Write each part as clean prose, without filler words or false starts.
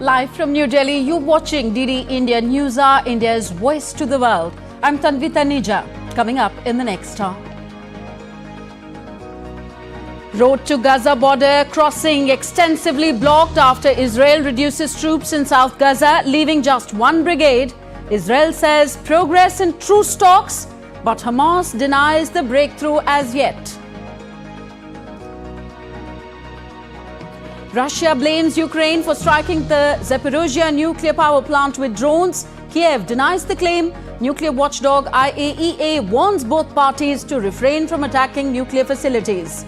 Live from New Delhi, you're watching DD India News Hour, India's voice to the world. I'm Tanvita Nija. Coming up in the next hour. Road to Gaza border crossing extensively blocked after Israel reduces troops in South Gaza, leaving just one brigade. Israel says progress in truce talks, but Hamas denies the breakthrough as yet. Russia blames Ukraine for striking the Zaporozhye nuclear power plant with drones. Kyiv denies the claim. Nuclear watchdog IAEA warns both parties to refrain from attacking nuclear facilities.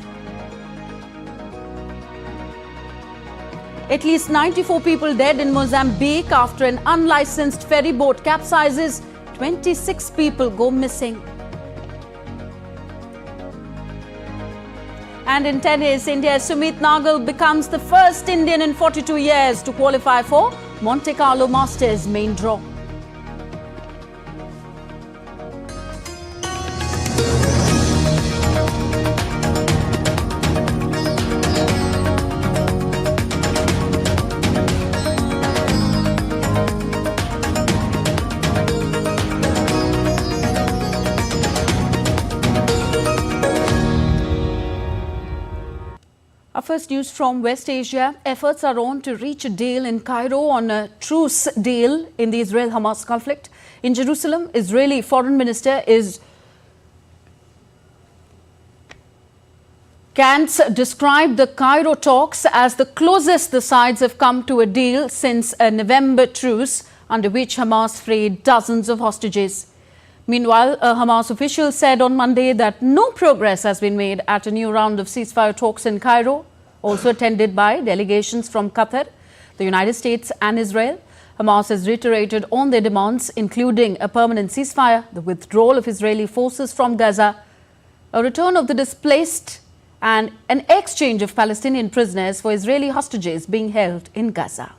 At least 94 people dead in Mozambique after an unlicensed ferry boat capsizes. 26 people go missing. And in tennis, India's Sumit Nagal becomes the first Indian in 42 years to qualify for Monte Carlo Masters main draw. Our first news from West Asia. Efforts are on to reach a deal in Cairo on a truce deal in the Israel-Hamas conflict. In Jerusalem, Israeli Foreign Minister Gantz described the Cairo talks as the closest the sides have come to a deal since a November truce under which Hamas freed dozens of hostages. Meanwhile, a Hamas official said on Monday that no progress has been made at a new round of ceasefire talks in Cairo, also attended by delegations from Qatar, the United States and Israel. Hamas has reiterated on their demands, including a permanent ceasefire, the withdrawal of Israeli forces from Gaza, a return of the displaced and an exchange of Palestinian prisoners for Israeli hostages being held in Gaza.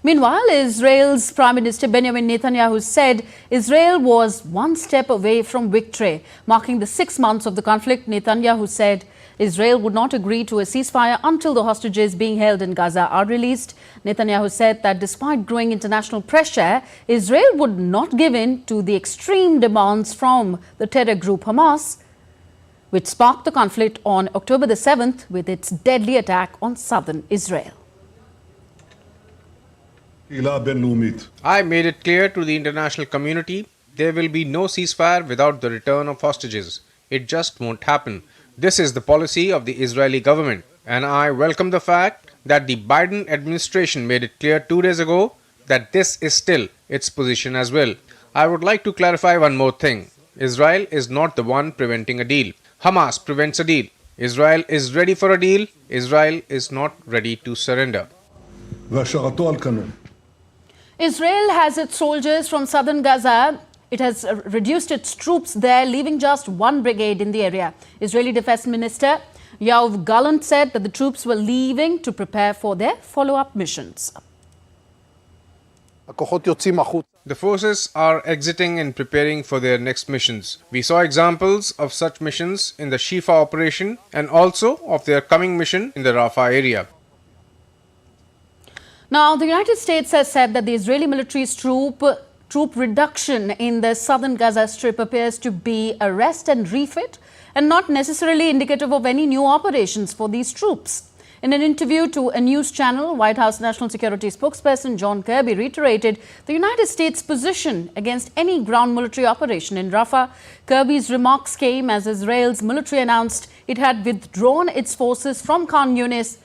Meanwhile, Israel's Prime Minister Benjamin Netanyahu said Israel was one step away from victory. Marking the 6 months of the conflict, Netanyahu said Israel would not agree to a ceasefire until the hostages being held in Gaza are released. Netanyahu said that despite growing international pressure, Israel would not give in to the extreme demands from the terror group Hamas, which sparked the conflict on October the 7th with its deadly attack on southern Israel. I made it clear to the international community there will be no ceasefire without the return of hostages. It just won't happen. This is the policy of the Israeli government, and I welcome the fact that the Biden administration made it clear 2 days ago that this is still its position as well. I would like to clarify one more thing. Israel is not the one preventing a deal. Hamas prevents a deal. Israel is ready for a deal. Israel is not ready to surrender. Israel has its soldiers from southern Gaza. It has reduced its troops there, leaving just one brigade in the area. Israeli Defense Minister Yoav Gallant said that the troops were leaving to prepare for their follow-up missions. The forces are exiting and preparing for their next missions. We saw examples of such missions in the Shifa operation and also of their coming mission in the Rafah area. Now, the United States has said that the Israeli military's troop reduction in the southern Gaza Strip appears to be a rest and refit and not necessarily indicative of any new operations for these troops. In an interview to a news channel, White House National Security spokesperson John Kirby reiterated the United States' position against any ground military operation in Rafah. Kirby's remarks came as Israel's military announced it had withdrawn its forces from Khan Yunis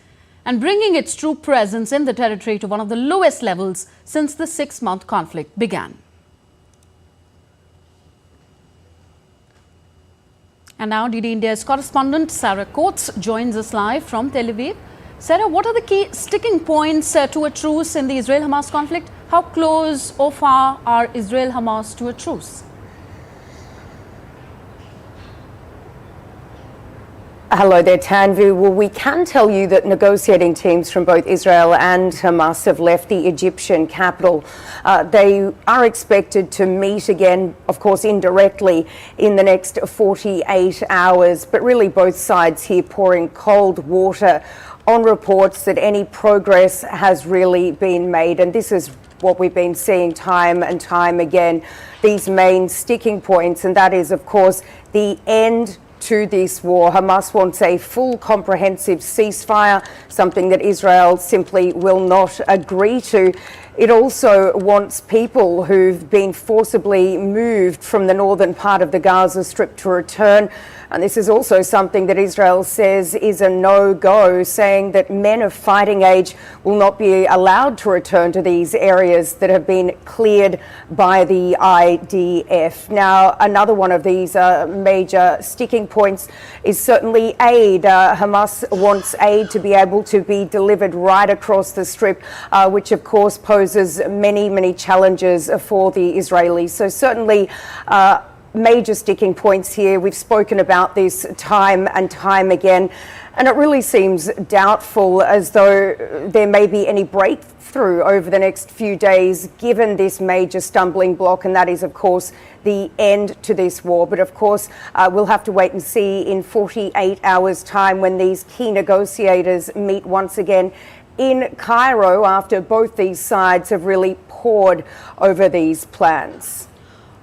and bringing its troop presence in the territory to one of the lowest levels since the 6-month conflict began. And now DD India's correspondent Sarah Coates joins us live from Tel Aviv. Sarah, what are the key sticking points to a truce in the Israel-Hamas conflict? How close or far are Israel-Hamas to a truce? Hello there, Tanvu. Well, we can tell you that negotiating teams from both Israel and Hamas have left the Egyptian capital. They are expected to meet again, of course, indirectly in the next 48 hours. But really, both sides here pouring cold water on reports that any progress has really been made. And this is what we've been seeing time and time again, these main sticking points, and that is, of course, the end to this war. Hamas wants a full comprehensive ceasefire, something that Israel simply will not agree to. It also wants people who've been forcibly moved from the northern part of the Gaza Strip to return. And this is also something that Israel says is a no-go, saying that men of fighting age will not be allowed to return to these areas that have been cleared by the IDF. Now, another one of these major sticking points is certainly aid. Hamas wants aid to be able to be delivered right across the Strip, which of course poses many, many challenges for the Israelis. So certainly major sticking points here. We've spoken about this time and time again, and it really seems doubtful as though there may be any breakthrough over the next few days, given this major stumbling block, and that is, of course, the end to this war. But of course, we'll have to wait and see in 48 hours' time when these key negotiators meet once again in Cairo, after both these sides have really pored over these plans.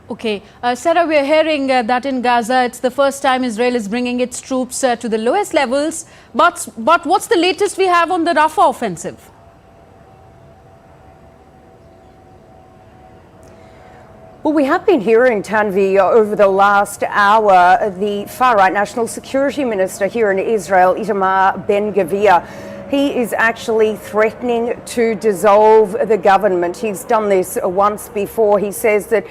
Okay. Sarah, we're hearing that in Gaza, it's the first time Israel is bringing its troops to the lowest levels. But what's the latest we have on the Rafah offensive? Well, we have been hearing, Tanvi, over the last hour, the far-right National Security Minister here in Israel, Itamar Ben-Gvir. He is actually threatening to dissolve the government. He's done this once before. He says that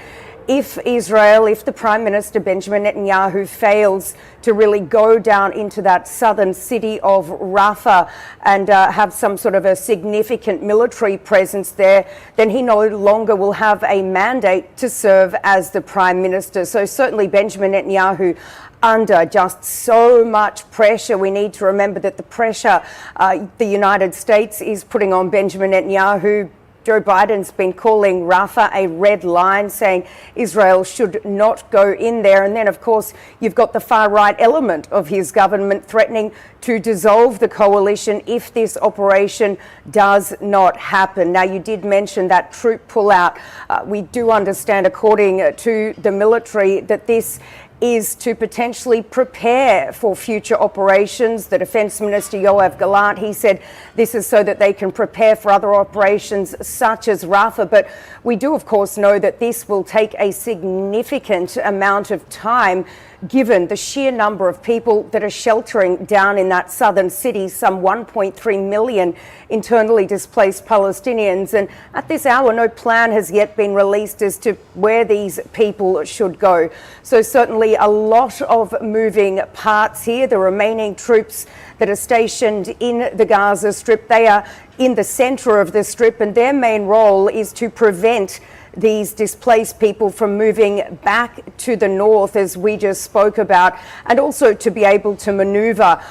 if the Prime Minister Benjamin Netanyahu fails to really go down into that southern city of Rafah and have some sort of a significant military presence there, then he no longer will have a mandate to serve as the Prime Minister. So certainly Benjamin Netanyahu under just so much pressure. We need to remember that the pressure the United States is putting on Benjamin Netanyahu. Joe Biden's been calling Rafah a red line, saying Israel should not go in there. And then, of course, you've got the far-right element of his government threatening to dissolve the coalition if this operation does not happen. Now, you did mention that troop pullout. We do understand, according to the military, that this is to potentially prepare for future operations. The Defence Minister Yoav Gallant, he said this is so that they can prepare for other operations such as Rafah. But we do, of course, know that this will take a significant amount of time, given the sheer number of people that are sheltering down in that southern city, some 1.3 million internally displaced Palestinians. And at this hour, no plan has yet been released as to where these people should go. So certainly a lot of moving parts here. The remaining troops that are stationed in the Gaza Strip, they are in the centre of the Strip, and their main role is to prevent these displaced people from moving back to the north, as we just spoke about, and also to be able to manoeuvre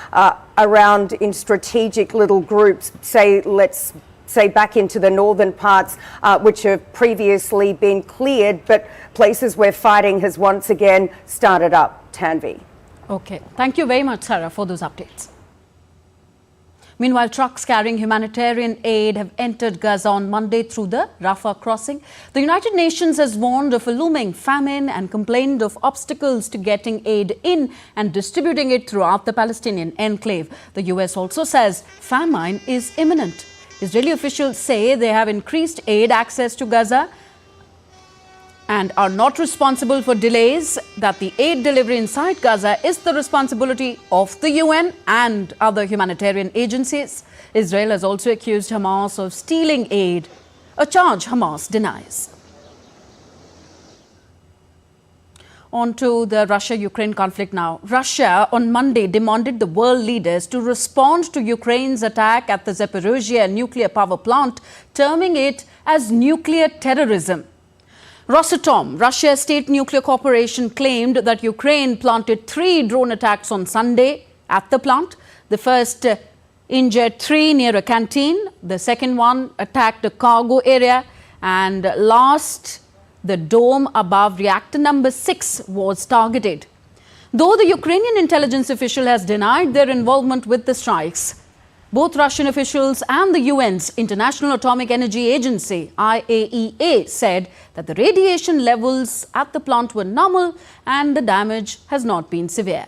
around in strategic little groups, let's say back into the northern parts, which have previously been cleared, but places where fighting has once again started up. Tanvi. Okay. Thank you very much, Sarah, for those updates. Meanwhile, trucks carrying humanitarian aid have entered Gaza on Monday through the Rafah crossing. The United Nations has warned of a looming famine and complained of obstacles to getting aid in and distributing it throughout the Palestinian enclave. The US also says famine is imminent. Israeli officials say they have increased aid access to Gaza and are not responsible for delays, that the aid delivery inside Gaza is the responsibility of the UN and other humanitarian agencies. Israel has also accused Hamas of stealing aid, a charge Hamas denies. On to the Russia-Ukraine conflict now. Russia on Monday demanded the world leaders to respond to Ukraine's attack at the Zaporizhzhia nuclear power plant, terming it as nuclear terrorism. Rosatom, Russia's state nuclear corporation, claimed that Ukraine planted 3 drone attacks on Sunday at the plant. The first injured 3 near a canteen. The second one attacked a cargo area. And last, the dome above reactor number 6 was targeted. Though the Ukrainian intelligence official has denied their involvement with the strikes, Both Russian officials and the UN's International Atomic Energy Agency, IAEA, said that the radiation levels at the plant were normal and the damage has not been severe.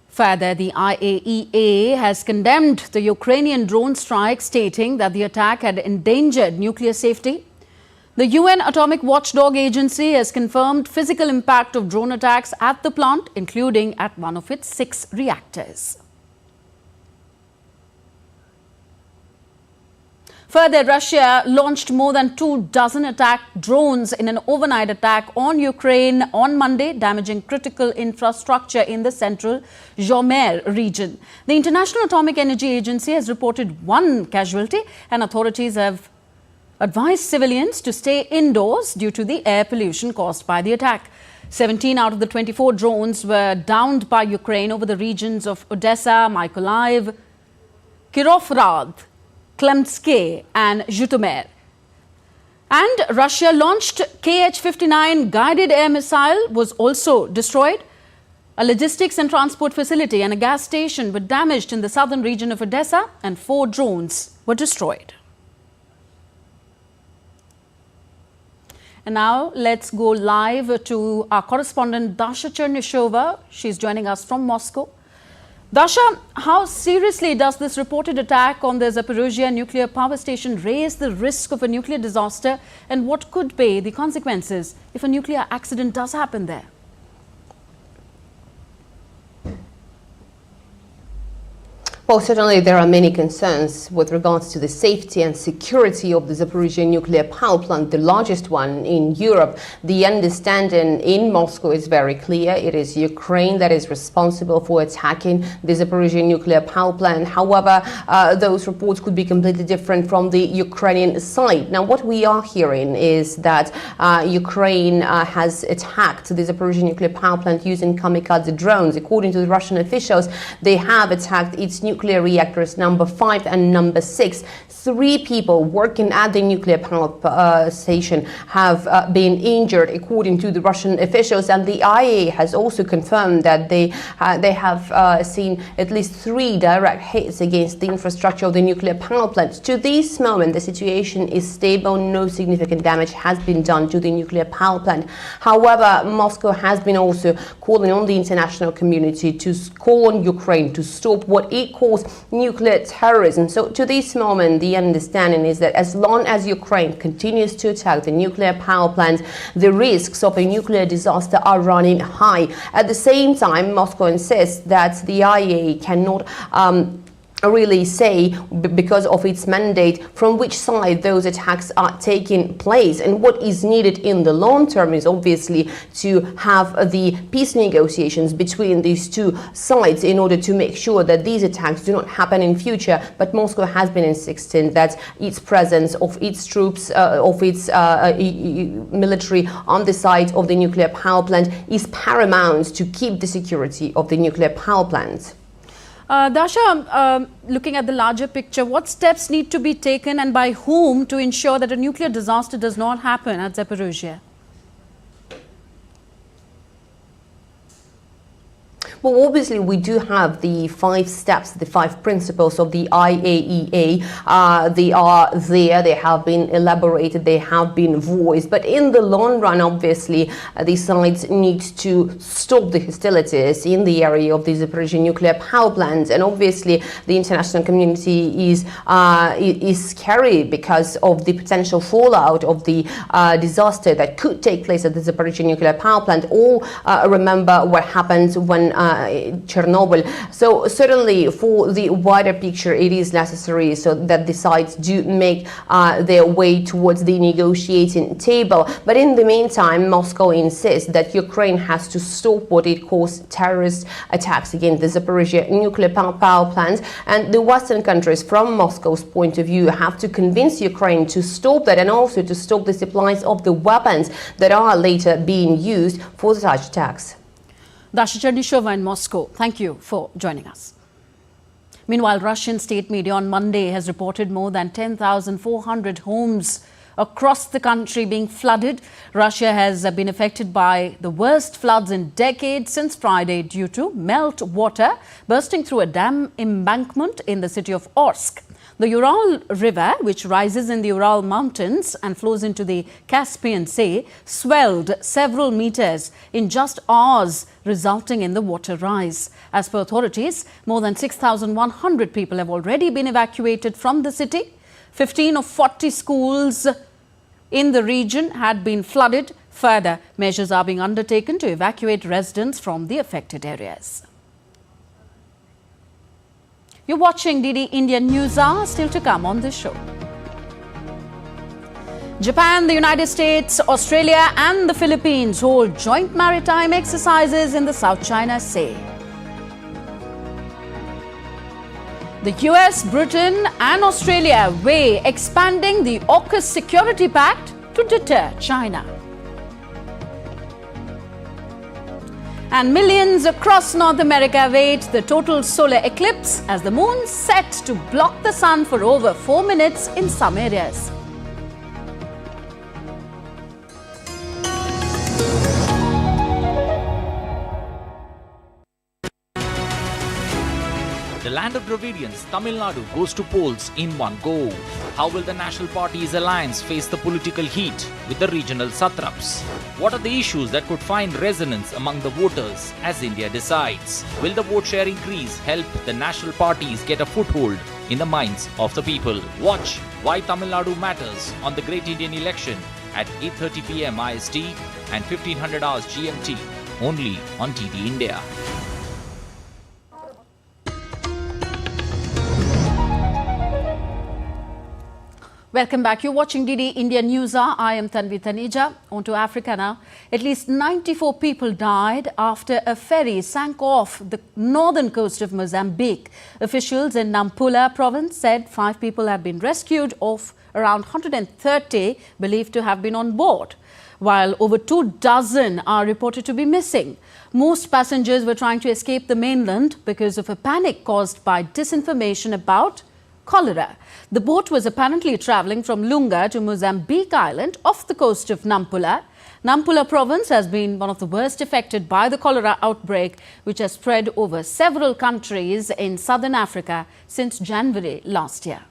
Further, the IAEA has condemned the Ukrainian drone strike, stating that the attack had endangered nuclear safety. The UN Atomic Watchdog Agency has confirmed physical impact of drone attacks at the plant, including at one of its 6 reactors. Further, Russia launched more than 24 attack drones in an overnight attack on Ukraine on Monday, damaging critical infrastructure in the central Zhytomyr region. The International Atomic Energy Agency has reported 1 casualty, and authorities have advised civilians to stay indoors due to the air pollution caused by the attack. 17 out of the 24 drones were downed by Ukraine over the regions of Odessa, Mykolaiv, Kirovrad, Klemsk and Zhytomyr. And Russia launched Kh-59 guided air missile was also destroyed. A logistics and transport facility and a gas station were damaged in the southern region of Odessa, and 4 drones were destroyed. And now let's go live to our correspondent Dasha Chernyshova. She's joining us from Moscow. Dasha, how seriously does this reported attack on the Zaporizhzhia nuclear power station raise the risk of a nuclear disaster, and what could be the consequences if a nuclear accident does happen there? Well, certainly there are many concerns with regards to the safety and security of the Zaporizhzhia nuclear power plant, the largest one in Europe. The understanding in Moscow is very clear. It is Ukraine that is responsible for attacking the Zaporizhzhia nuclear power plant. However, those reports could be completely different from the Ukrainian side. Now, what we are hearing is that Ukraine has attacked the Zaporizhzhia nuclear power plant using kamikaze drones. According to the Russian officials, they have attacked its nuclear reactors number 5 and number 6. 3 people working at the nuclear power station have been injured, according to the Russian officials, and the IAEA has also confirmed that they have seen at least 3 direct hits against the infrastructure of the nuclear power plant. To this moment, the situation is stable. No significant damage has been done to the nuclear power plant. However, Moscow has been also calling on the international community to call on Ukraine to stop what it calls nuclear terrorism. So to this moment, the understanding is that as long as Ukraine continues to attack the nuclear power plant, the risks of a nuclear disaster are running high. At the same time, Moscow insists that the IAEA cannot really say, because of its mandate, from which side those attacks are taking place. And what is needed in the long term is obviously to have the peace negotiations between these 2 sides in order to make sure that these attacks do not happen in future. But Moscow has been insisting that its presence of its troops, of its military on the side of the nuclear power plant is paramount to keep the security of the nuclear power plant. Dasha, looking at the larger picture, what steps need to be taken and by whom to ensure that a nuclear disaster does not happen at Zaporizhzhia? Well, obviously, we do have the 5 steps, the 5 principles of the IAEA. They are there, they have been elaborated, they have been voiced. But in the long run, obviously, the sides need to stop the hostilities in the area of the Zaporizhzhia nuclear power plant. And obviously, the international community is scary because of the potential fallout of the disaster that could take place at the Zaporizhzhia nuclear power plant. All remember what happened when Chernobyl. So certainly for the wider picture, it is necessary so that the sides do make their way towards the negotiating table. But in the meantime, Moscow insists that Ukraine has to stop what it calls terrorist attacks against the Zaporizhzhia nuclear power plant. And the Western countries, from Moscow's point of view, have to convince Ukraine to stop that, and also to stop the supplies of the weapons that are later being used for such attacks. Dasha Chernyshova in Moscow, thank you for joining us. Meanwhile, Russian state media on Monday has reported more than 10,400 homes across the country being flooded. Russia has been affected by the worst floods in decades since Friday due to melt water bursting through a dam embankment in the city of Orsk. The Ural River, which rises in the Ural Mountains and flows into the Caspian Sea, swelled several meters in just hours, resulting in the water rise. As per authorities, more than 6,100 people have already been evacuated from the city. 15 of 40 schools in the region had been flooded. Further measures are being undertaken to evacuate residents from the affected areas. You're watching DD India News Hour, still to come on this show. Japan, the United States, Australia and the Philippines hold joint maritime exercises in the South China Sea. The US, Britain and Australia weigh expanding the AUKUS Security Pact to deter China. And millions across North America await the total solar eclipse as the moon set to block the sun for over 4 minutes in some areas. The land of Dravidians, Tamil Nadu goes to polls in one go. How will the National Party's alliance face the political heat with the regional satraps? What are the issues that could find resonance among the voters as India decides? Will the vote share increase help the national parties get a foothold in the minds of the people? Watch Why Tamil Nadu Matters on the Great Indian Election at 8:30 p.m. IST and 1500 hours GMT only on DD India. Welcome back. You're watching DD India News Hour. I am Tanvi Taneja. On to Africa now. At least 94 people died after a ferry sank off the northern coast of Mozambique. Officials in Nampula province said 5 people have been rescued of around 130 believed to have been on board, while over 24 are reported to be missing. Most passengers were trying to escape the mainland because of a panic caused by disinformation about cholera. The boat was apparently travelling from Lunga to Mozambique Island off the coast of Nampula. Nampula province has been one of the worst affected by the cholera outbreak, which has spread over several countries in southern Africa since January last year.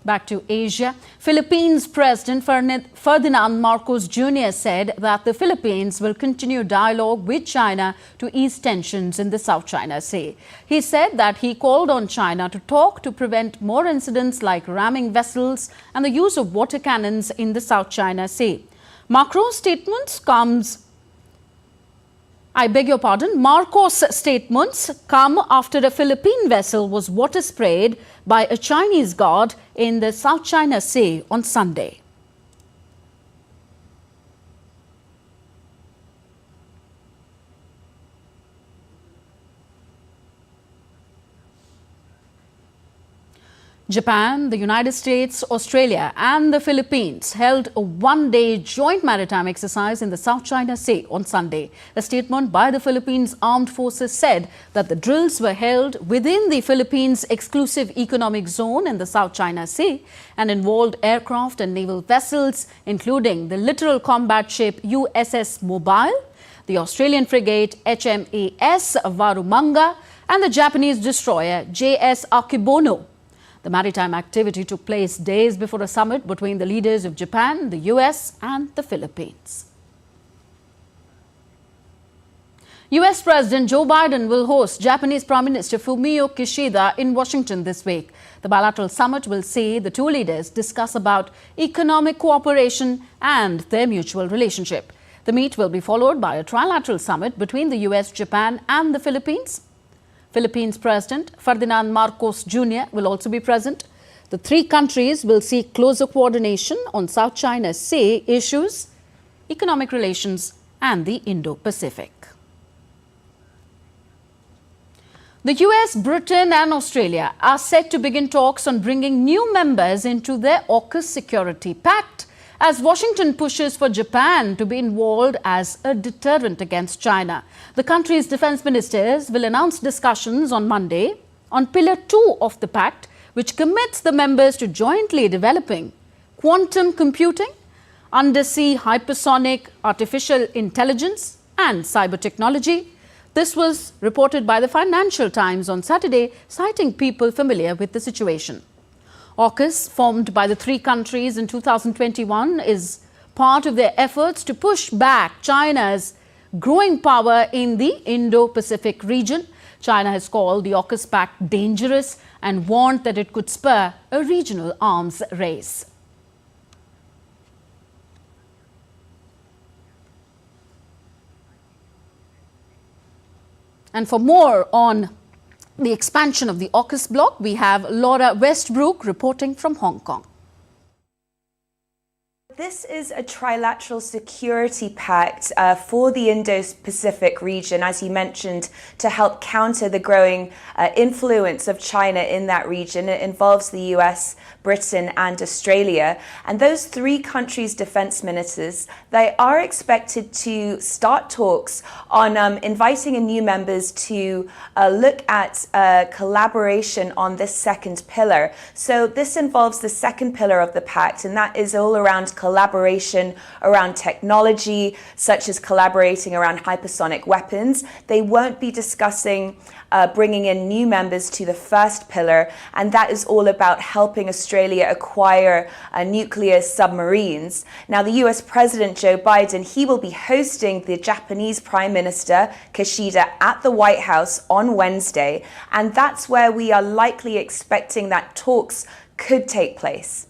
Back to Asia. Philippines President Ferdinand Marcos Jr. said that the Philippines will continue dialogue with China to ease tensions in the South China Sea. He said that he called on China to talk to prevent more incidents like ramming vessels and the use of water cannons in the South China Sea. Marcos' statements come after a Philippine vessel was water sprayed by a Chinese guard in the South China Sea on Sunday. Japan, the United States, Australia and the Philippines held a one-day joint maritime exercise in the South China Sea on Sunday. A statement by the Philippines Armed Forces said that the drills were held within the Philippines' exclusive economic zone in the South China Sea and involved aircraft and naval vessels, including the littoral combat ship USS Mobile, the Australian frigate HMAS Warumanga and the Japanese destroyer JS Akebono. The maritime activity took place days before a summit between the leaders of Japan, the US and the Philippines. US President Joe Biden will host Japanese Prime Minister Fumio Kishida in Washington this week. The bilateral summit will see the two leaders discuss about economic cooperation and their mutual relationship. The meet will be followed by a trilateral summit between the US, Japan and the Philippines. Philippines President Ferdinand Marcos Jr. will also be present. The three countries will seek closer coordination on South China Sea issues, economic relations and the Indo-Pacific. The US, Britain and Australia are set to begin talks on bringing new members into their AUKUS Security Pact as Washington pushes for Japan to be involved as a deterrent against China. The country's defense ministers will announce discussions on Monday on Pillar 2 of the pact, which commits the members to jointly developing quantum computing, undersea hypersonic artificial intelligence and cyber technology. This was reported by the Financial Times on Saturday, citing people familiar with the situation. AUKUS, formed by the three countries in 2021, is part of their efforts to push back China's growing power in the Indo-Pacific region. China has called the AUKUS pact dangerous and warned that it could spur a regional arms race. And for more on the expansion of the AUKUS bloc, we have Laura Westbrook reporting from Hong Kong. This is a trilateral security pact for the Indo-Pacific region, as you mentioned, to help counter the growing influence of China in that region. It involves the US, Britain and Australia. And those three countries' defense ministers, they are expected to start talks on inviting new members to look at collaboration on this second pillar. So this involves the second pillar of the pact, and that is all around collaboration around technology, such as collaborating around hypersonic weapons. They won't be discussing bringing in new members to the first pillar, and that is all about helping Australia acquire nuclear submarines. Now, the US President Joe Biden, he will be hosting the Japanese Prime Minister Kishida at the White House on Wednesday, and that's where we are likely expecting that talks could take place.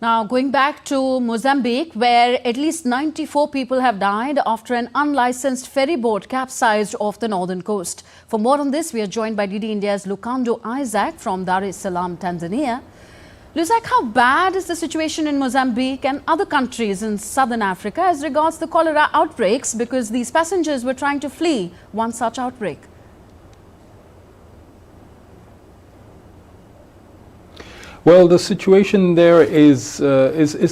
Now, going back to Mozambique, where at least 94 people have died after an unlicensed ferry boat capsized off the northern coast. For more on this, we are joined by DD India's Lucando Isaac from Dar es Salaam, Tanzania. Isaac, how bad is the situation in Mozambique and other countries in southern Africa as regards the cholera outbreaks, because these passengers were trying to flee one such outbreak? Well, the situation there is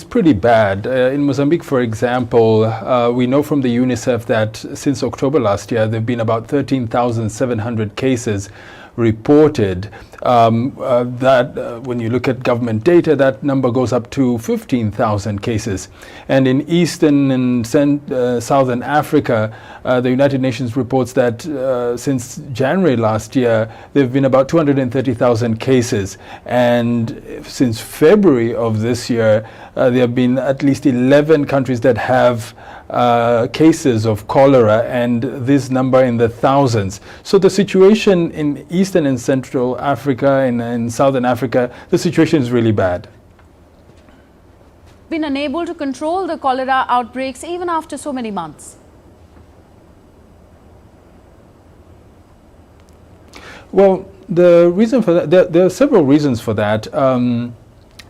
pretty bad. In Mozambique, for example, we know from the UNICEF that since October last year, there have been about 13,700 cases reported. When you look at government data, that number goes up to 15,000 cases. And in Eastern and Southern Africa, the United Nations reports that since January last year, there have been about 230,000 cases. And since February of this year, there have been at least 11 countries that have cases of cholera, and this number in the thousands. So the situation in Eastern and Central Africa and in Southern Africa, the situation is really bad. Been unable to control the cholera outbreaks even after so many months. Well, the reason for that, there are several reasons for that.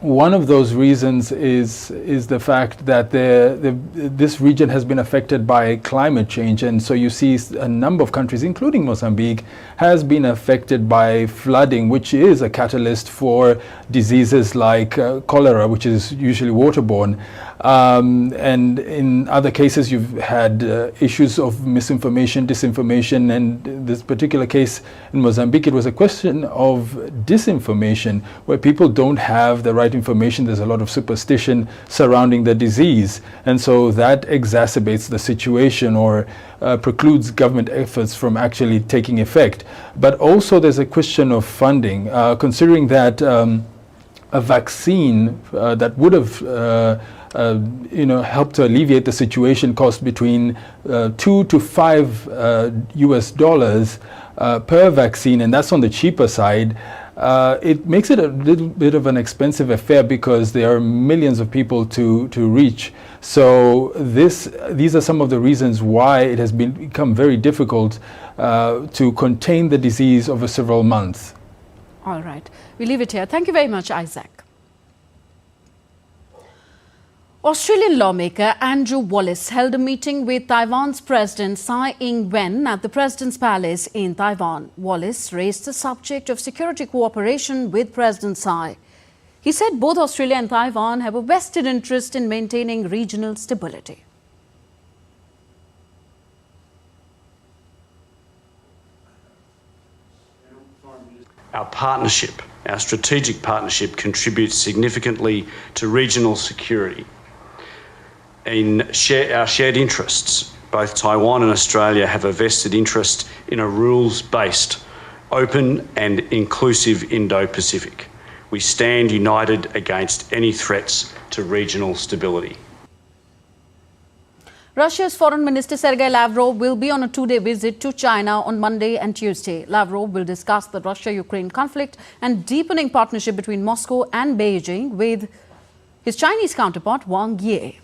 One of those reasons is the fact that this region has been affected by climate change, and so you see a number of countries, including Mozambique, has been affected by flooding, which is a catalyst for diseases like cholera, which is usually waterborne. And in other cases, you've had issues of misinformation, disinformation, and in this particular case in Mozambique, it was a question of disinformation, where people don't have the right information. There's a lot of superstition surrounding the disease, and so that exacerbates the situation or precludes government efforts from actually taking effect. But also there's a question of funding, considering that a vaccine that would have helped to alleviate the situation cost between $2 to $5 US per vaccine, and that's on the cheaper side. It makes it a little bit of an expensive affair because there are millions of people to reach. So these are some of the reasons why it has become very difficult to contain the disease over several months. All right, we leave it here. Thank you very much, Isaac. Australian lawmaker Andrew Wallace held a meeting with Taiwan's President Tsai Ing-wen at the President's Palace in Taiwan. Wallace raised the subject of security cooperation with President Tsai. He said both Australia and Taiwan have a vested interest in maintaining regional stability. Our partnership, our strategic partnership, contributes significantly to regional security. In our shared interests, both Taiwan and Australia have a vested interest in a rules-based, open and inclusive Indo-Pacific. We stand united against any threats to regional stability. Russia's Foreign Minister Sergei Lavrov will be on a two-day visit to China on Monday and Tuesday. Lavrov will discuss the Russia-Ukraine conflict and deepening partnership between Moscow and Beijing with his Chinese counterpart Wang Yi.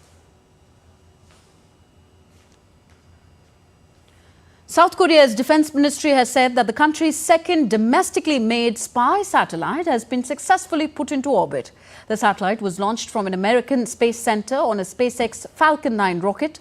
South Korea's defense ministry has said that the country's second domestically made spy satellite has been successfully put into orbit. The satellite was launched from an American space center on a SpaceX Falcon 9 rocket.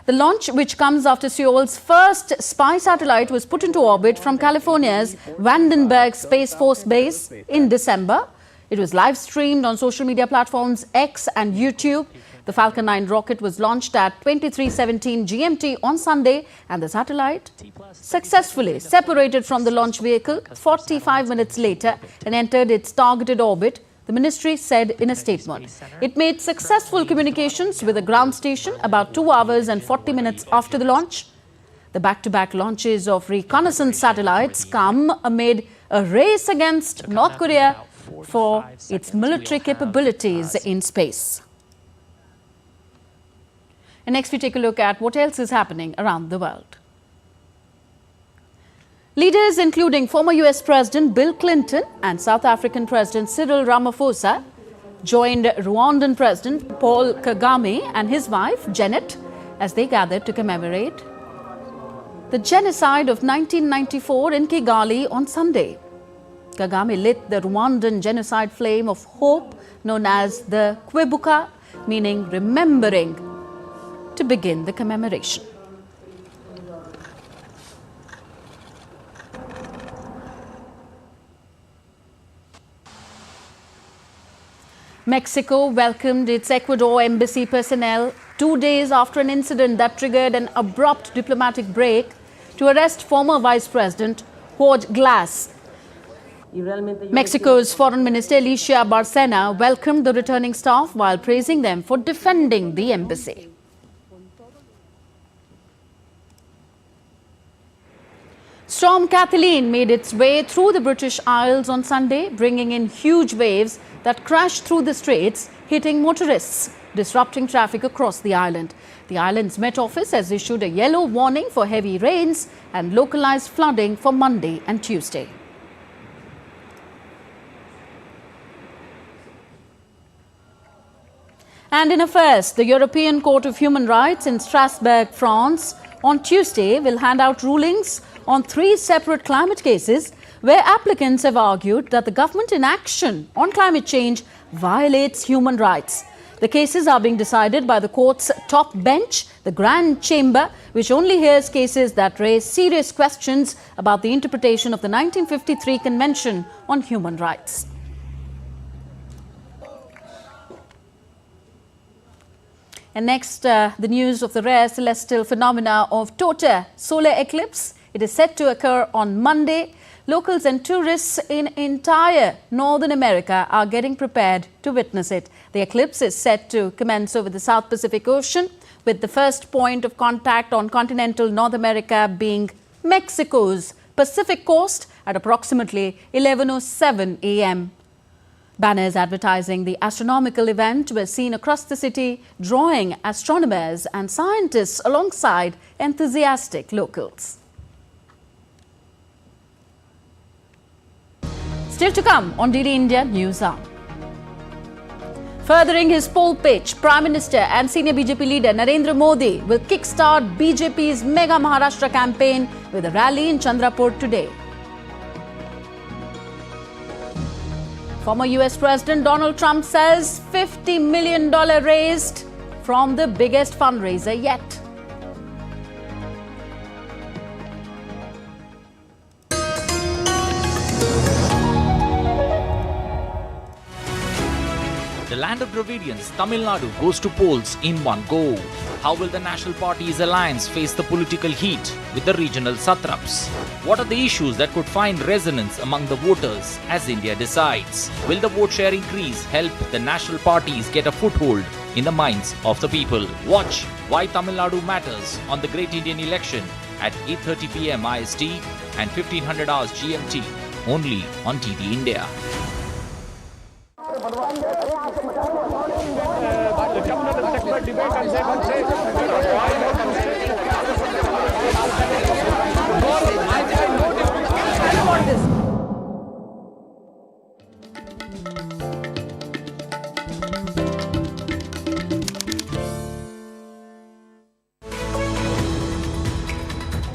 The launch, which comes after Seoul's first spy satellite, was put into orbit from California's Vandenberg Space Force Base in December. It was live streamed on social media platforms X and YouTube. The Falcon 9 rocket was launched at 23:17 GMT on Sunday, and the satellite successfully separated from the launch vehicle 45 minutes later and entered its targeted orbit, the ministry said in a statement. It made successful communications with the ground station about 2 hours and 40 minutes after the launch. The back-to-back launches of reconnaissance satellites come amid a race against North Korea for its military capabilities in space. And next we take a look at what else is happening around the world. Leaders including former US President Bill Clinton and South African President Cyril Ramaphosa joined Rwandan President Paul Kagame and his wife Janet as they gathered to commemorate the genocide of 1994 in Kigali on Sunday. Kagame lit the Rwandan genocide flame of hope known as the Kwibuka, meaning remembering, to begin the commemoration. Mexico welcomed its Ecuador embassy personnel 2 days after an incident that triggered an abrupt diplomatic break to arrest former Vice President Jorge Glass. Mexico's Foreign Minister Alicia Barcena welcomed the returning staff while praising them for defending the embassy. Storm Kathleen made its way through the British Isles on Sunday, bringing in huge waves that crashed through the straits, hitting motorists, disrupting traffic across the island. The island's Met Office has issued a yellow warning for heavy rains and localized flooding for Monday and Tuesday. And in a first, the European Court of Human Rights in Strasbourg, France, on Tuesday will hand out rulings on 3 separate climate cases where applicants have argued that the government inaction on climate change violates human rights. The cases are being decided by the court's top bench, the Grand Chamber, which only hears cases that raise serious questions about the interpretation of the 1953 Convention on Human Rights. And next, the news of the rare celestial phenomena of total solar eclipse. It is set to occur on Monday. Locals and tourists in entire Northern America are getting prepared to witness it. The eclipse is set to commence over the South Pacific Ocean, with the first point of contact on continental North America being Mexico's Pacific coast at approximately 11:07 a.m. Banners advertising the astronomical event were seen across the city, drawing astronomers and scientists alongside enthusiastic locals. Still to come on DD India News Hour. Furthering his poll pitch, Prime Minister and senior BJP leader Narendra Modi will kickstart BJP's mega Maharashtra campaign with a rally in Chandrapur today. Former US President Donald Trump says $50 million raised from the biggest fundraiser yet. land of Dravidians, Tamil Nadu goes to polls in one go. How will the National Party's alliance face the political heat with the regional satraps? What are the issues that could find resonance among the voters as India decides? Will the vote share increase help the national parties get a foothold in the minds of the people? Watch Why Tamil Nadu Matters on the Great Indian Election at 8:30 p.m. IST and 1500 hours GMT only on TD India.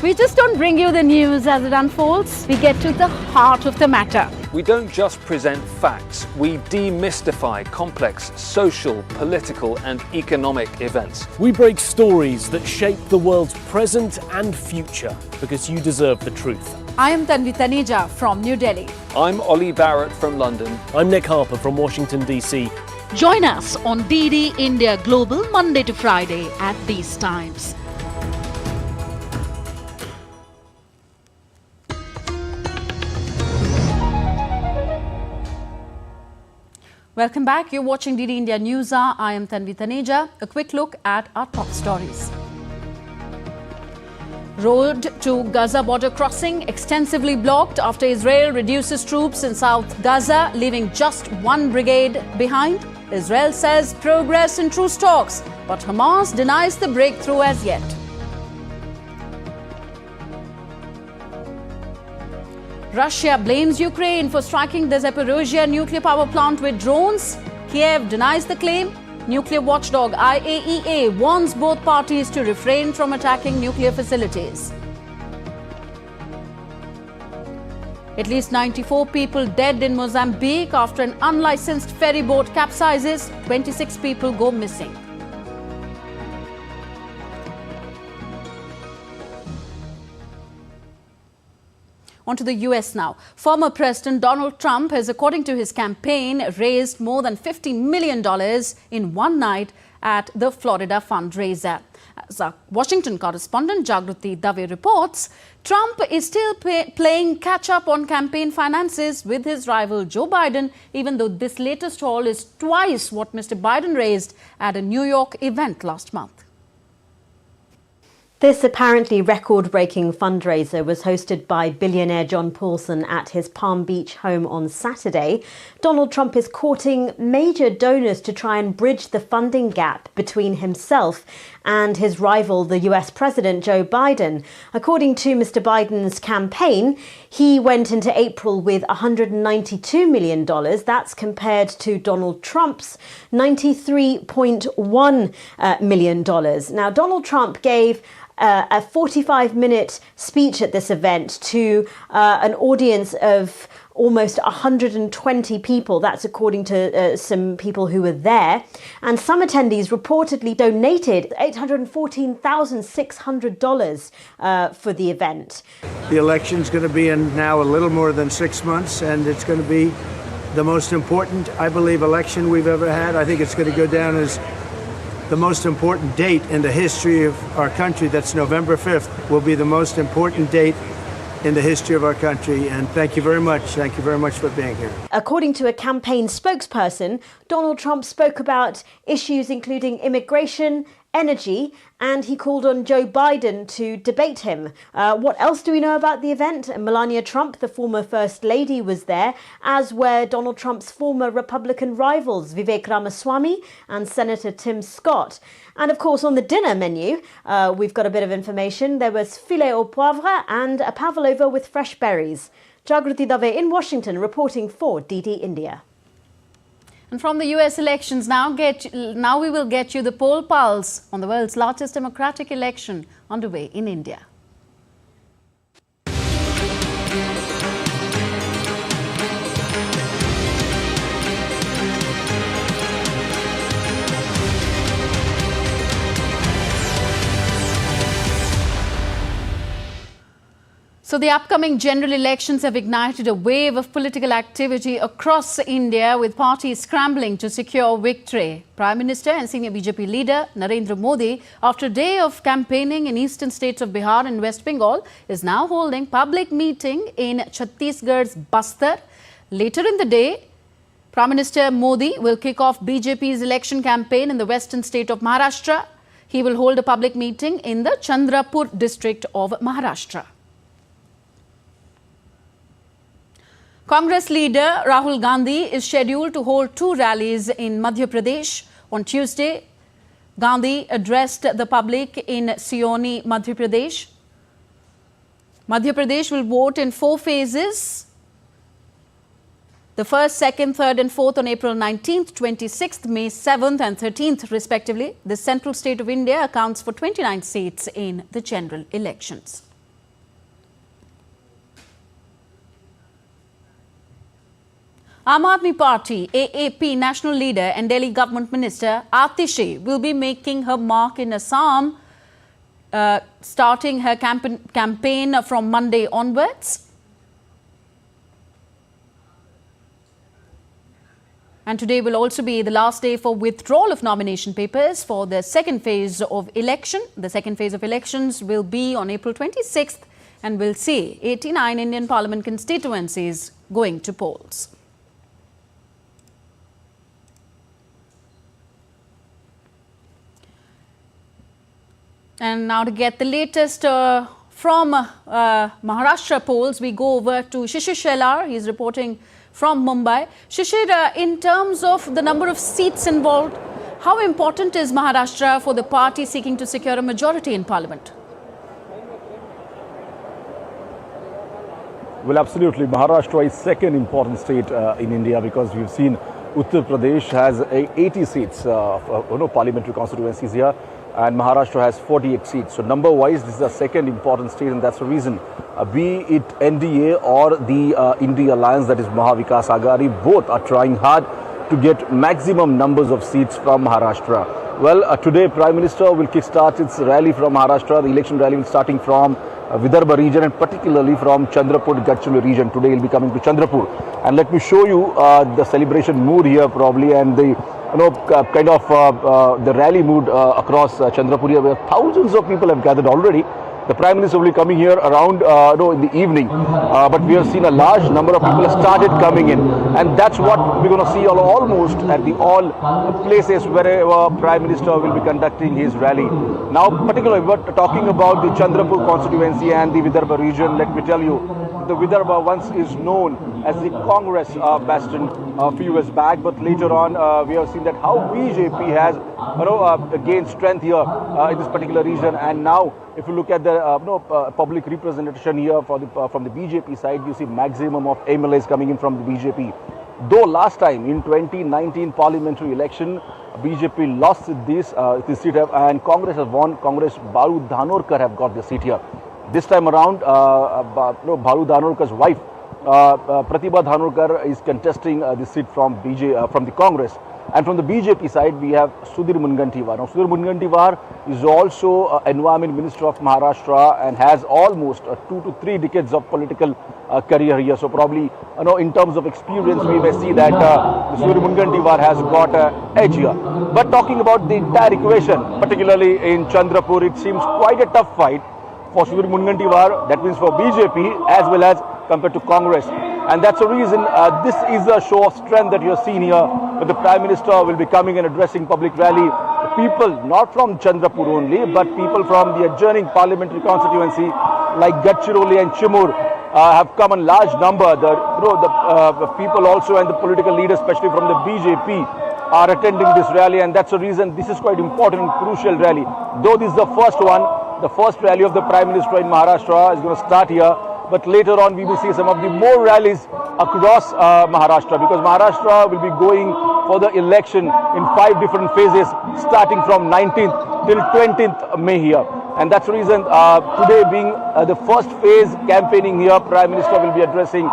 We just don't bring you the news as it unfolds. We get to the heart of the matter. We don't just present facts, we demystify complex social, political and economic events. We break stories that shape the world's present and future because you deserve the truth. I am Tanvi Taneja from New Delhi. I'm Ollie Barrett from London. I'm Nick Harper from Washington, D.C. Join us on DD India Global Monday to Friday at these times. Welcome back. You're watching DD India News Hour. I am Tanvi Taneja. A quick look at our top stories. Road to Gaza border crossing extensively blocked after Israel reduces troops in South Gaza, leaving just one brigade behind. Israel says progress in truce talks, but Hamas denies the breakthrough as yet. Russia blames Ukraine for striking the Zaporozhye nuclear power plant with drones. Kyiv denies the claim. Nuclear watchdog IAEA warns both parties to refrain from attacking nuclear facilities. At least 94 people dead in Mozambique after an unlicensed ferry boat capsizes. 26 people go missing. On to the US now. Former President Donald Trump has, according to his campaign, raised more than $50 million in one night at the Florida fundraiser. As our Washington correspondent Jagruti Dave reports, Trump is still playing catch-up on campaign finances with his rival Joe Biden, even though this latest haul is twice what Mr. Biden raised at a New York event last month. This apparently record-breaking fundraiser was hosted by billionaire John Paulson at his Palm Beach home on Saturday. Donald Trump is courting major donors to try and bridge the funding gap between himself and his rival, the US President Joe Biden. According to Mr. Biden's campaign, he went into April with $192 million. That's compared to Donald Trump's $93.1 million. Now, Donald Trump gave a 45-minute speech at this event to an audience of almost 120 people. That's according to some people who were there. And some attendees reportedly donated $814,600 for the event. The election's going to be in now a little more than 6 months, and it's going to be the most important, I believe, election we've ever had. I think it's going to go down as the most important date in the history of our country. That's November 5th, will be the most important date in the history of our country. And thank you very much. Thank you very much for being here. According to a campaign spokesperson, Donald Trump spoke about issues including immigration, energy, and he called on Joe Biden to debate him. What else do we know about the event? Melania Trump, the former First Lady, was there, as were Donald Trump's former Republican rivals, Vivek Ramaswamy and Senator Tim Scott. And of course, on the dinner menu, we've got a bit of information. There was filet au poivre and a pavlova with fresh berries. Jagruti Dave in Washington reporting for DD India. And from the US elections, now we will get you the poll pulse on the world's largest democratic election underway in India. So the upcoming general elections have ignited a wave of political activity across India, with parties scrambling to secure victory. Prime Minister and senior BJP leader Narendra Modi, after a day of campaigning in eastern states of Bihar and West Bengal, is now holding public meeting in Chhattisgarh's Bastar. Later in the day, Prime Minister Modi will kick off BJP's election campaign in the western state of Maharashtra. He will hold a public meeting in the Chandrapur district of Maharashtra. Congress leader Rahul Gandhi is scheduled to hold 2 rallies in Madhya Pradesh. On Tuesday, Gandhi addressed the public in Sioni, Madhya Pradesh. Madhya Pradesh will vote in 4 phases. The 1st, 2nd, 3rd and 4th on April 19th, 26th, May 7th and 13th respectively. The central state of India accounts for 29 seats in the general elections. Aam Aadmi Party AAP national leader and Delhi government minister Atishi will be making her mark in Assam, starting her campaign from Monday onwards. And today will also be the last day for withdrawal of nomination papers for the second phase of election. The second phase of elections will be on April 26th and will see 89 Indian Parliament constituencies going to polls. And now to get the latest from Maharashtra polls, we go over to Shishir Shelar. He's reporting from Mumbai. Shishir, in terms of the number of seats involved, how important is Maharashtra for the party seeking to secure a majority in Parliament? Well, absolutely. Maharashtra is second important state in India, because we've seen Uttar Pradesh has 80 seats parliamentary constituencies here, and Maharashtra has 48 seats. So number-wise, this is the second important state, and that's the reason, be it NDA or the India Alliance, that is Mahavikas Aghadi, both are trying hard to get maximum numbers of seats from Maharashtra. Well, today Prime Minister will kickstart its rally from Maharashtra. The election rally will starting from Vidarbha region, and particularly from Chandrapur Gadchiroli region. Today he'll be coming to Chandrapur, and let me show you the celebration mood here probably, and the the rally mood across Chandrapur here, where thousands of people have gathered already. The Prime Minister will be coming here around in the evening, but we have seen a large number of people have started coming in, and that's what we're going to see almost at all places wherever Prime Minister will be conducting his rally. Now, particularly, we're talking about the Chandrapur constituency and the Vidarbha region. Let me tell you, the Vidarbha once is known as the Congress bastion a few years back, but later on we have seen that how BJP has gained strength here in this particular region. And now, if you look at the public representation here from the BJP side, you see maximum of MLAs coming in from the BJP. Though last time in 2019 parliamentary election, BJP lost this seat, and Congress has won. Congress Balu Dhanorkar have got the seat here. This time around, Balu Dhanorkar's wife, Pratibha Dhanorkar, is contesting the seat from the Congress. And from the BJP side, we have Sudhir Mungantiwar. Now, Sudhir Mungantiwar is also Environment Minister of Maharashtra and has almost 2 to 3 decades of political career here. So probably, in terms of experience, we may see that Sudhir Mungantiwar has got an edge here. But talking about the entire equation, particularly in Chandrapur, it seems quite a tough fight for Sudhir Mungantiwar, that means for BJP, as well as compared to Congress. And that's the reason this is a show of strength that you're seeing here, where the Prime Minister will be coming and addressing public rally. People not from Chandrapur only, but people from the adjoining parliamentary constituency like Gadchiroli and Chimur have come in large number. The people also and the political leaders, especially from the BJP, are attending this rally, and that's the reason this is quite important and crucial rally. Though this is the first one, the first rally of the Prime Minister in Maharashtra is going to start here. But later on, we will see some of the more rallies across Maharashtra, because Maharashtra will be going for the election in 5 different phases, starting from 19th till 20th May here. And that's the reason today being the first phase campaigning here, Prime Minister will be addressing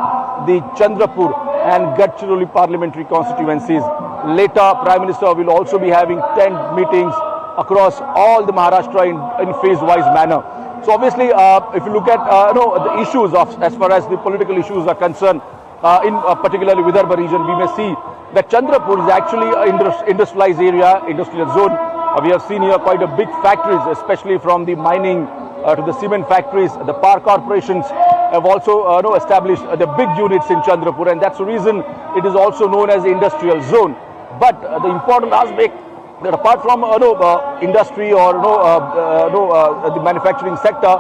the Chandrapur and Gadchiroli parliamentary constituencies. Later, Prime Minister will also be having 10 meetings across all the Maharashtra in phase-wise manner. So obviously, if you look at the issues as far as the political issues are concerned, in particularly Vidarbha region, we may see that Chandrapur is actually an industrialized area, industrial zone. We have seen here quite a big factories, especially from the mining to the cement factories. The power corporations have also established the big units in Chandrapur, and that's the reason it is also known as the industrial zone. But the important aspect that apart from industry or the manufacturing sector,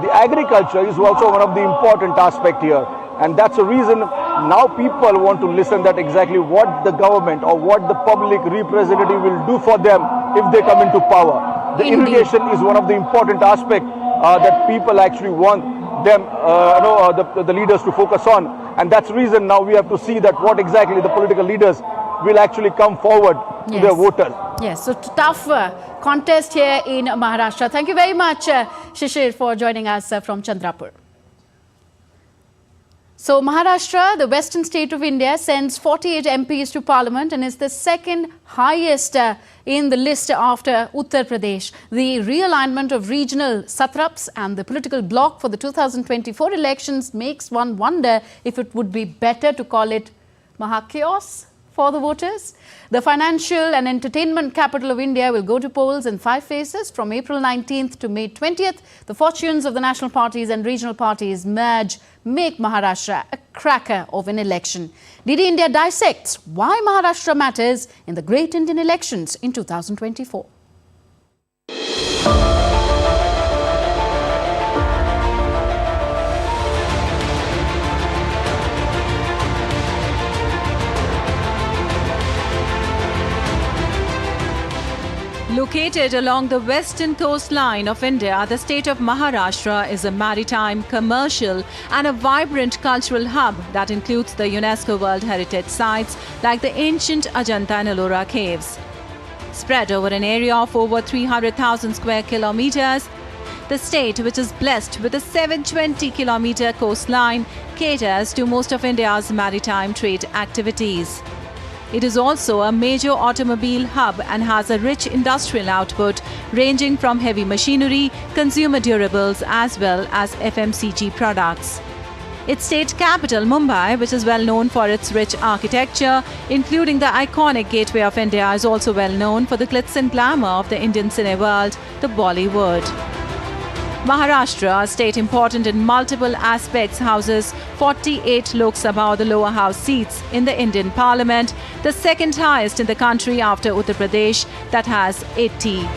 the agriculture is also one of the important aspect here. And that's the reason now people want to listen that exactly what the government or what the public representative will do for them if they come into power. The irrigation is one of the important aspects that people actually want them, the leaders to focus on. And that's the reason now we have to see that what exactly the political leaders will actually come forward to their voters. Yes, so tough contest here in Maharashtra. Thank you very much, Shishir, for joining us from Chandrapur. So Maharashtra, the western state of India, sends 48 MPs to Parliament and is the second highest in the list after Uttar Pradesh. The realignment of regional satraps and the political bloc for the 2024 elections makes one wonder if it would be better to call it Maha-chaos for the voters. The financial and entertainment capital of India will go to polls in 5 phases from April 19th to May 20th. The fortunes of the national parties and regional parties merge, make Maharashtra a cracker of an election. DD India dissects why Maharashtra matters in the great Indian elections in 2024. Located along the western coastline of India, the state of Maharashtra is a maritime, commercial and a vibrant cultural hub that includes the UNESCO World Heritage Sites like the ancient Ajanta and Ellora caves. Spread over an area of over 300,000 square kilometers, the state, which is blessed with a 720-kilometer coastline, caters to most of India's maritime trade activities. It is also a major automobile hub and has a rich industrial output ranging from heavy machinery, consumer durables as well as FMCG products. Its state capital, Mumbai, which is well known for its rich architecture, including the iconic Gateway of India, is also well known for the glitz and glamour of the Indian cine world, the Bollywood. Maharashtra, a state important in multiple aspects, houses 48 Lok Sabha, the lower house seats in the Indian Parliament, the second highest in the country after Uttar Pradesh, that has 80.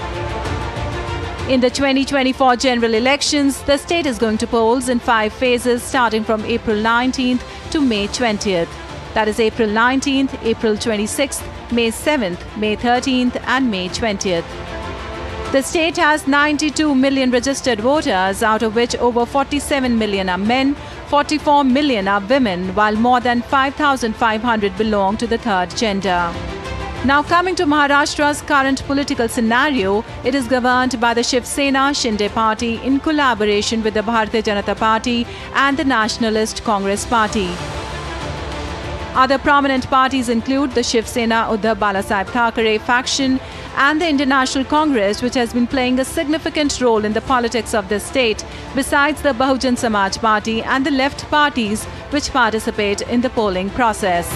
In the 2024 general elections, the state is going to polls in 5 phases starting from April 19th to May 20th. That is April 19th, April 26th, May 7th, May 13th and May 20th. The state has 92 million registered voters, out of which over 47 million are men, 44 million are women, while more than 5,500 belong to the third gender. Now coming to Maharashtra's current political scenario, it is governed by the Shiv Sena Shinde party in collaboration with the Bharatiya Janata Party and the Nationalist Congress Party. Other prominent parties include the Shiv Sena Uddhav Balasaheb Thackeray faction and the Indian National Congress, which has been playing a significant role in the politics of this state, besides the Bahujan Samaj Party and the left parties which participate in the polling process.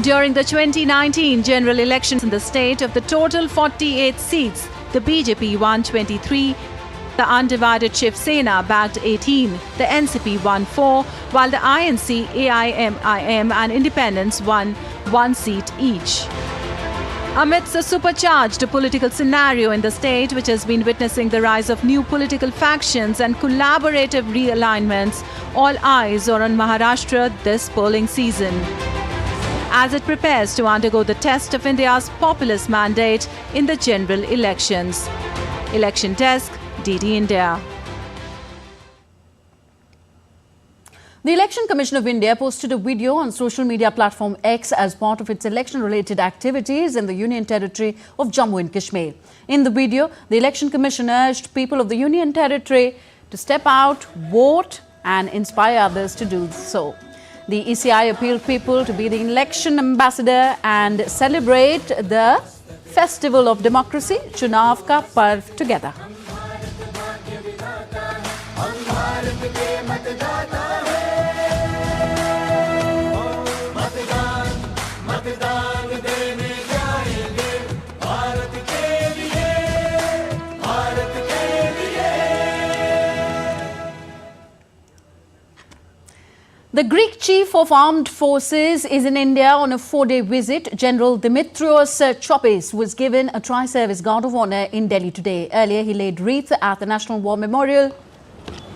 During the 2019 general elections in the state, of the total 48 seats, the BJP won 23, the undivided Shiv Sena bagged 18, the NCP won 4, while the INC, AIMIM and Independents won 1 seat each. Amidst a supercharged political scenario in the state, which has been witnessing the rise of new political factions and collaborative realignments, all eyes are on Maharashtra this polling season, as it prepares to undergo the test of India's populist mandate in the general elections. Election Desk, DD India. The Election Commission of India posted a video on social media platform X as part of its election-related activities in the Union Territory of Jammu and Kashmir. In the video, the Election Commission urged people of the Union Territory to step out, vote and inspire others to do so. The ECI appealed people to be the election ambassador and celebrate the Festival of Democracy, Chunav Ka Parv, together. The Greek Chief of Armed Forces is in India on a 4-day visit. General Dimitrios Chopis was given a Tri-Service Guard of Honour in Delhi today. Earlier, he laid wreath at the National War Memorial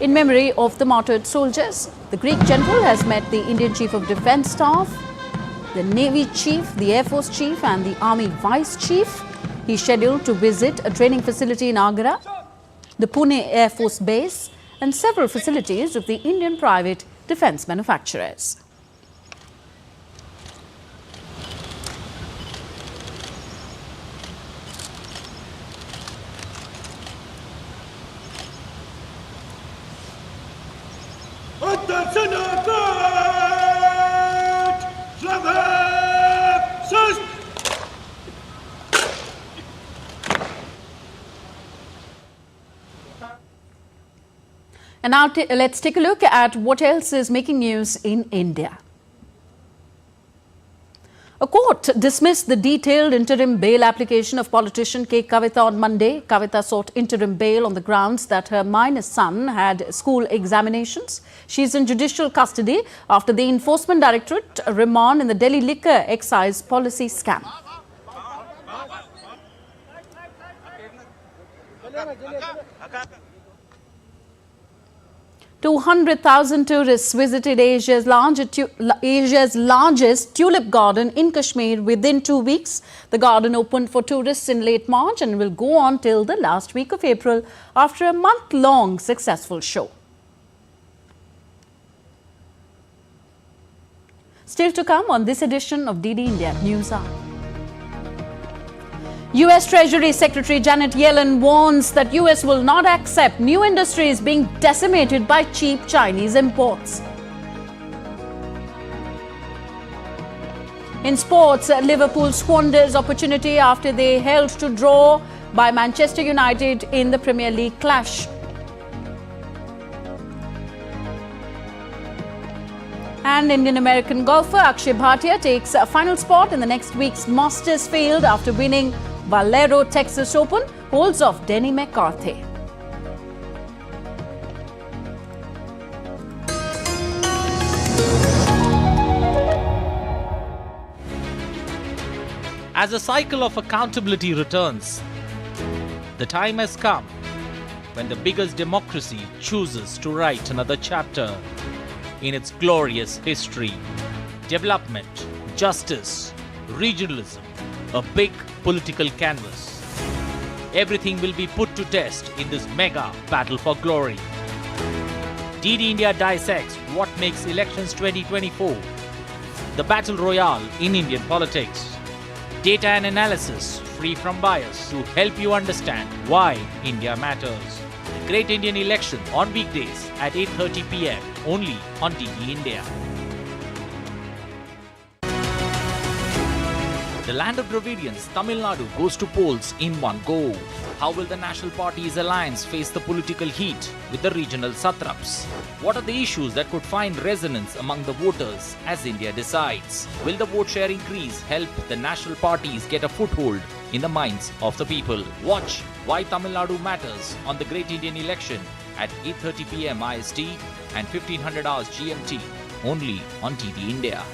in memory of the martyred soldiers. The Greek general has met the Indian Chief of Defence Staff, the Navy Chief, the Air Force Chief and the Army Vice Chief. He's scheduled to visit a training facility in Agra, the Pune Air Force Base and several facilities of the Indian private defence manufacturers. And now let's take a look at what else is making news in India. A court dismissed the detailed interim bail application of politician K. Kavita on Monday. Kavita sought interim bail on the grounds that her minor son had school examinations. She is in judicial custody after the Enforcement Directorate remand in the Delhi liquor excise policy scam. 200,000 tourists visited Asia's largest tulip garden in Kashmir within 2 weeks. The garden opened for tourists in late March and will go on till the last week of April after a month-long successful show. Still to come on this edition of DD India News Hour. US Treasury Secretary Janet Yellen warns that US will not accept new industries being decimated by cheap Chinese imports. In sports, Liverpool squanders opportunity after they held to draw by Manchester United in the Premier League clash. And Indian-American golfer Akshay Bhatia takes a final spot in the next week's Masters field after winning Valero Texas Open, holds off Denny McCarthy. As the cycle of accountability returns, the time has come when the biggest democracy chooses to write another chapter in its glorious history. Development, justice, regionalism, a big political canvas. Everything will be put to test in this mega battle for glory. DD India dissects what makes elections 2024 the battle royale in Indian politics. Data and analysis free from bias to help you understand why India matters. Great Indian Election on weekdays at 8:30 p.m. only on DD India. The land of Dravidians, Tamil Nadu, goes to polls in one go. How will the National Party's alliance face the political heat with the regional satraps? What are the issues that could find resonance among the voters as India decides? Will the vote share increase help the national parties get a foothold in the minds of the people? Watch Why Tamil Nadu Matters on the Great Indian Election at 8:30 p.m. IST and 1500 hours GMT only on DD India.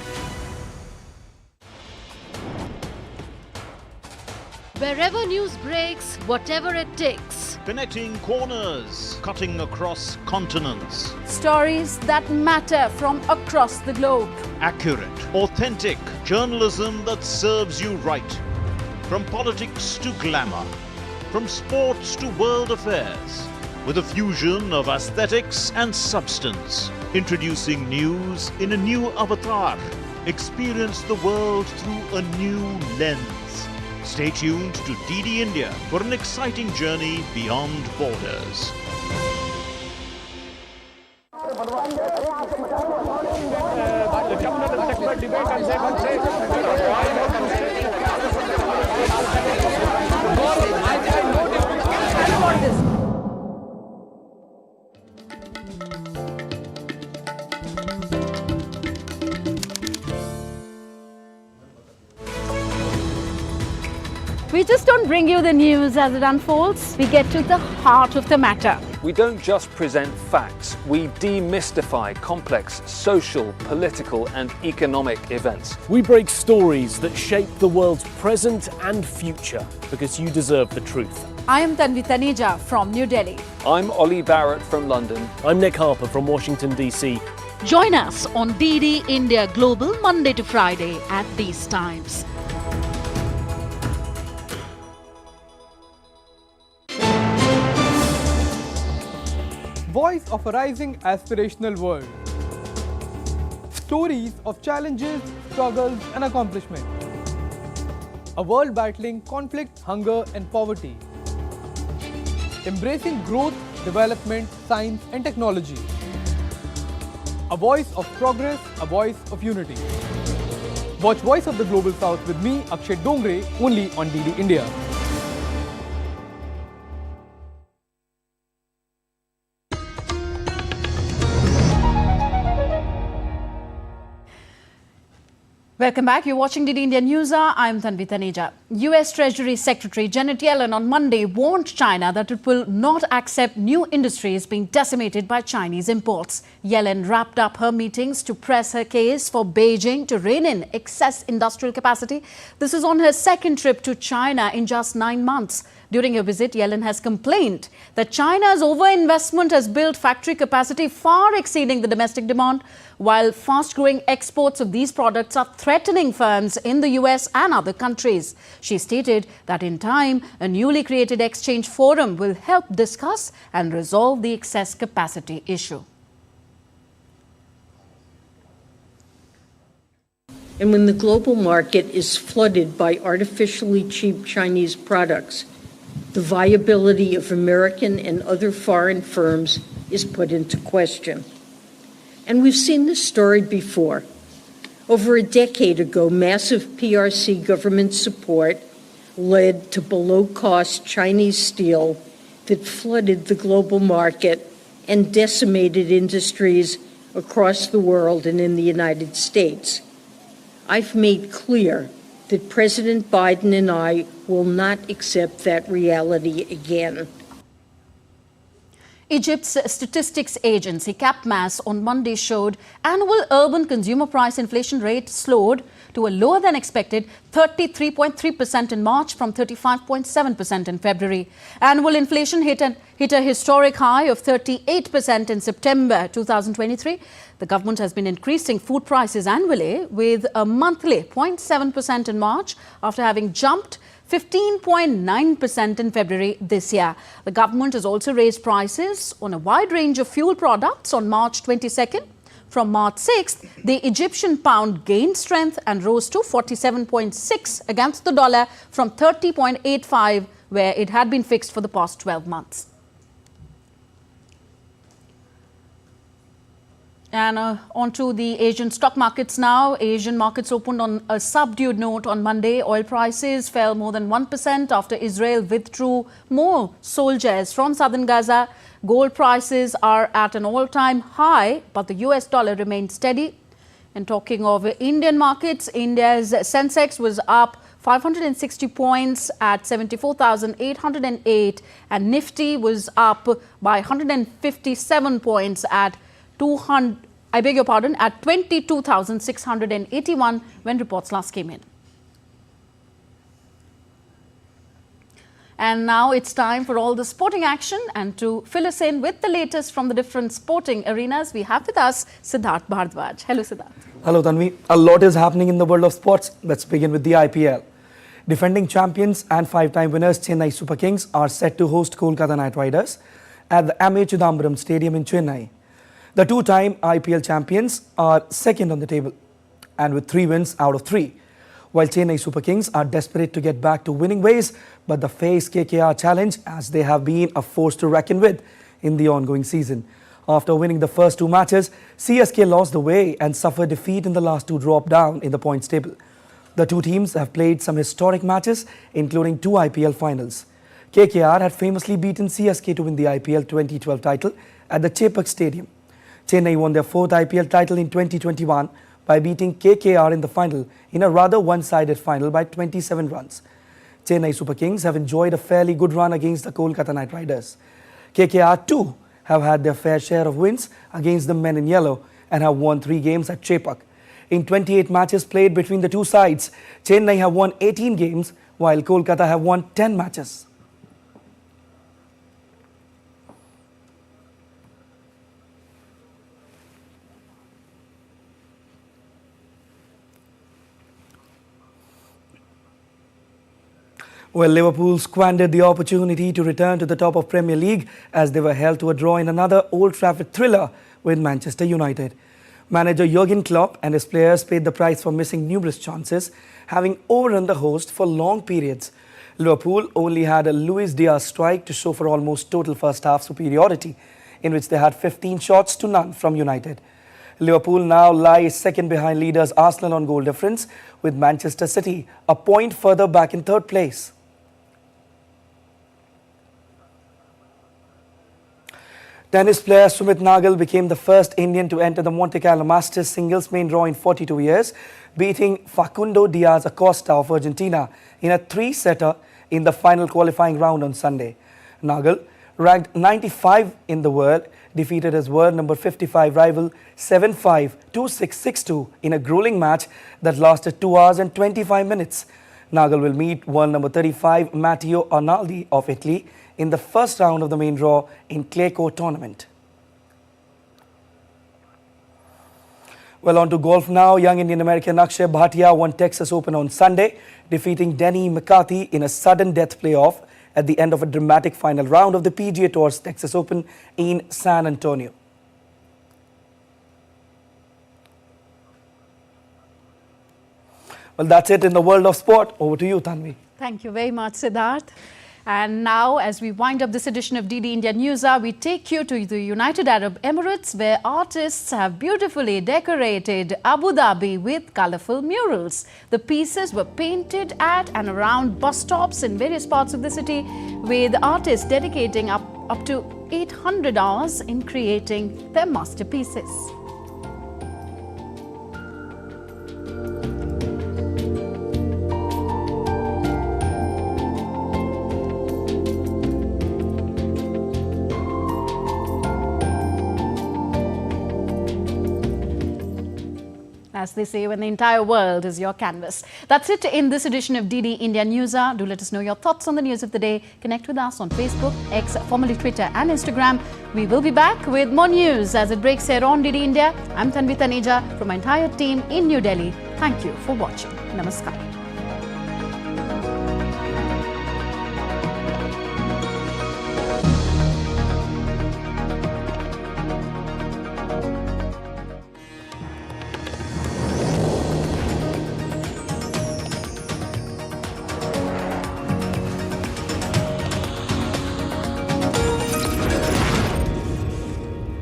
Wherever news breaks, whatever it takes. Connecting corners, cutting across continents. Stories that matter from across the globe. Accurate, authentic journalism that serves you right. From politics to glamour, from sports to world affairs, with a fusion of aesthetics and substance. Introducing news in a new avatar. Experience the world through a new lens. Stay tuned to DD India for an exciting journey beyond borders. We just don't bring you the news as it unfolds. We get to the heart of the matter. We don't just present facts, we demystify complex social, political and economic events. We break stories that shape the world's present and future because you deserve the truth. I am Tanvi Taneja from New Delhi. I'm Ollie Barrett from London. I'm Nick Harper from Washington, D.C. Join us on DD India Global Monday to Friday at these times. Voice of a rising aspirational world. Stories of challenges, struggles and accomplishment. A world battling conflict, hunger and poverty. Embracing growth, development, science and technology. A voice of progress, a voice of unity. Watch Voice of the Global South with me, Akshay Dongre, only on DD India. Welcome back. You're watching DD India News Hour. I'm Tanvi Taneja. US Treasury Secretary Janet Yellen on Monday warned China that it will not accept new industries being decimated by Chinese imports. Yellen wrapped up her meetings to press her case for Beijing to rein in excess industrial capacity. This is on her second trip to China in just 9 months. During her visit, Yellen has complained that China's overinvestment has built factory capacity far exceeding the domestic demand, while fast-growing exports of these products are threatening firms in the US and other countries. She stated that in time, a newly created exchange forum will help discuss and resolve the excess capacity issue. And when the global market is flooded by artificially cheap Chinese products, the viability of American and other foreign firms is put into question. And we've seen this story before. Over a decade ago, massive PRC government support led to below-cost Chinese steel that flooded the global market and decimated industries across the world and in the United States. I've made clear that President Biden and I will not accept that reality again. Egypt's statistics agency CAPMAS on Monday showed annual urban consumer price inflation rate slowed to a lower than expected 33.3% in March from 35.7% in February. Annual inflation hit a historic high of 38% in September 2023. The government has been increasing food prices annually with a monthly 0.7% in March after having jumped 15.9% in February this year. The government has also raised prices on a wide range of fuel products on March 22nd. From March 6th, the Egyptian pound gained strength and rose to 47.6 against the dollar from 30.85, where it had been fixed for the past 12 months. And on to the Asian stock markets now. Asian markets opened on a subdued note on Monday. Oil prices fell more than 1% after Israel withdrew more soldiers from southern Gaza. Gold prices are at an all-time high, but the US dollar remained steady. And talking of Indian markets, India's Sensex was up 560 points at 74,808, and Nifty was up by 157 points at 22,681 when reports last came in. And now it's time for all the sporting action, and to fill us in with the latest from the different sporting arenas, we have with us Siddharth Bhardwaj. Hello, Siddharth. Hello, Tanvi. A lot is happening in the world of sports. Let's begin with the IPL. Defending champions and five-time winners Chennai Super Kings are set to host Kolkata Knight Riders at the M.A. Chidambaram Stadium in Chennai. The two-time IPL champions are second on the table and with 3 wins out of 3, while Chennai Super Kings are desperate to get back to winning ways, but they face KKR challenge as they have been a force to reckon with in the ongoing season. After winning the first 2 matches, CSK lost the way and suffered defeat in the last 2, drop down in the points table. The two teams have played some historic matches, including 2 IPL finals. KKR had famously beaten CSK to win the IPL 2012 title at the Chepauk Stadium. Chennai won their 4th IPL title in 2021 by beating KKR in the final in a rather one-sided final by 27 runs. Chennai Super Kings have enjoyed a fairly good run against the Kolkata Knight Riders. KKR too have had their fair share of wins against the men in yellow and have won 3 games at Chepak. In 28 matches played between the two sides, Chennai have won 18 games while Kolkata have won 10 matches. Well, Liverpool squandered the opportunity to return to the top of Premier League as they were held to a draw in another Old Trafford thriller with Manchester United. Manager Jurgen Klopp and his players paid the price for missing numerous chances, having overrun the host for long periods. Liverpool only had a Luis Diaz strike to show for almost total first-half superiority, in which they had 15 shots to none from United. Liverpool now lies second behind leaders Arsenal on goal difference, with Manchester City a point further back in third place. Tennis player Sumit Nagal became the first Indian to enter the Monte Carlo Masters singles main draw in 42 years, beating Facundo Diaz Acosta of Argentina in a 3-setter in the final qualifying round on Sunday. Nagal, ranked 95 in the world, defeated his world number 55 rival 7-5, 2-6, 6-2 in a grueling match that lasted 2 hours and 25 minutes. Nagal will meet world number 35 Matteo Arnaldi of Italy in the first round of the main draw in clay court tournament. Well, on to golf now. Young Indian-American Akshay Bhatia won Texas Open on Sunday, defeating Denny McCarthy in a sudden death playoff at the end of a dramatic final round of the PGA Tour's Texas Open in San Antonio. Well, that's it in the world of sport. Over to you, Tanvi. Thank you very much, Siddharth. And now, as we wind up this edition of DD India News Hour, we take you to the United Arab Emirates, where artists have beautifully decorated Abu Dhabi with colourful murals. The pieces were painted at and around bus stops in various parts of the city, with artists dedicating up to 800 hours in creating their masterpieces. As they say, when the entire world is your canvas. That's it in this edition of DD India News Hour. Do let us know your thoughts on the news of the day. Connect with us on Facebook, X, formerly Twitter and Instagram. We will be back with more news as it breaks here on DD India. I'm Tanvi Taneja from my entire team in New Delhi. Thank you for watching. Namaskar.